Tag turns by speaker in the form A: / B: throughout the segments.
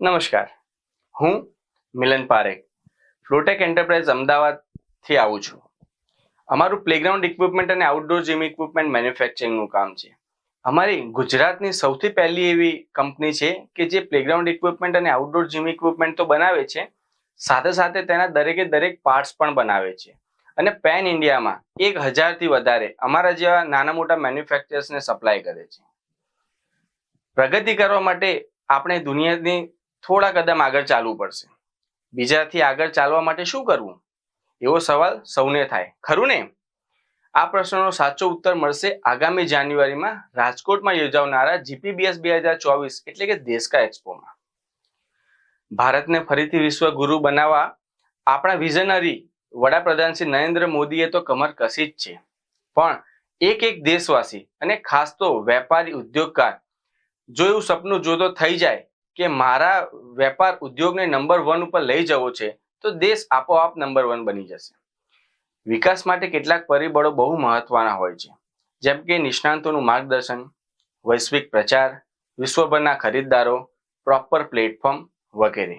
A: નમસ્કાર, હું મિલન પારેખ ફ્લોટેક એન્ટરપ્રાઇઝ અમદાવાદથી આવું છું. અમારું પ્લેગ્રાઉન્ડ ઇક્વિપમેન્ટ અને આઉટડોર જીમ ઇક્વિપમેન્ટ મેન્યુફેક્ચરિંગનું કામ છે. અમારી ગુજરાતની સૌથી પહેલી એવી કંપની છે કે જે પ્લેગ્રાઉન્ડ ઇક્વિપમેન્ટ અને આઉટડોર જીમ ઇક્વિપમેન્ટ તો બનાવે છે, સાથે સાથે તેના દરેકે દરેક પાર્ટ્સ પણ બનાવે છે. અને પેન ઇન્ડિયામાં 1000થી વધારે અમારા જેવા નાના મોટા મેન્યુફેક્ચરર્સને સપ્લાય કરે છે. પ્રગતિ કરવા માટે આપણે દુનિયાની થોડા કદમ આગળ ચાલવું પડશે. બીજાથી આગળ ચાલવા માટે શું કરવું, એવો સવાલ સૌને થાય, ખરું ને? આ પ્રશ્નનો સાચો ઉત્તર મળશે આગામી જાન્યુઆરીમાં રાજકોટમાં યોજાનારા જીપીબીએસ 2024 એટલે કે દેશકા એક્સપોમાં. ભારતને ફરીથી વિશ્વ ગુરુ બનાવવા આપણા વિઝનરી વડાપ્રધાન શ્રી નરેન્દ્ર મોદીએ તો કમર કસી જ છે, પણ એક દેશવાસી અને ખાસ તો વેપારી ઉદ્યોગકાર જો એવું સપનું જોતો થઈ જાય કે મારા વેપાર ઉદ્યોગને નંબર 1 ઉપર લઈ જવો છે, તો દેશ આપોઆપ નંબર 1 બની જશે. વિકાસ માટે કેટલાક પરિબળો બહુ મહત્વના હોય છે, જેમ કે નિષ્ણાંતોનું માર્ગદર્શન, વૈશ્વિક પ્રચાર, વિશ્વભરના ખરીદદારો, પ્રોપર પ્લેટફોર્મ વગેરે.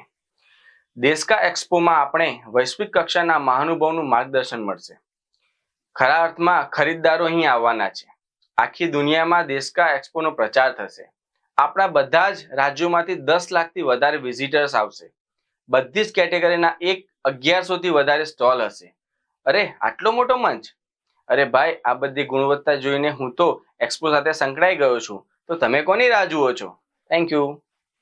A: દેશકા એક્સપોમાં આપણે વૈશ્વિક કક્ષાના મહાનુભાવોનું માર્ગદર્શન મળશે. ખરા અર્થમાં ખરીદદારો અહીં આવવાના છે. આખી દુનિયામાં દેશકા એક્સપોનો પ્રચાર થશે. આપણા બધા જ રાજ્યોમાંથી 10 લાખથી વધારે વિઝિટર્સ આવશે. બધી જ કેટેગરીના 1100થી વધારે સ્ટોલ હશે. અરે આટલો મોટો મંચ! અરે ભાઈ, આ બધી ગુણવત્તા જોઈને હું તો એક્સપો સાથે સંકળાઈ ગયો છું, તો તમે કોની રાહ જુઓ છો? Thank you.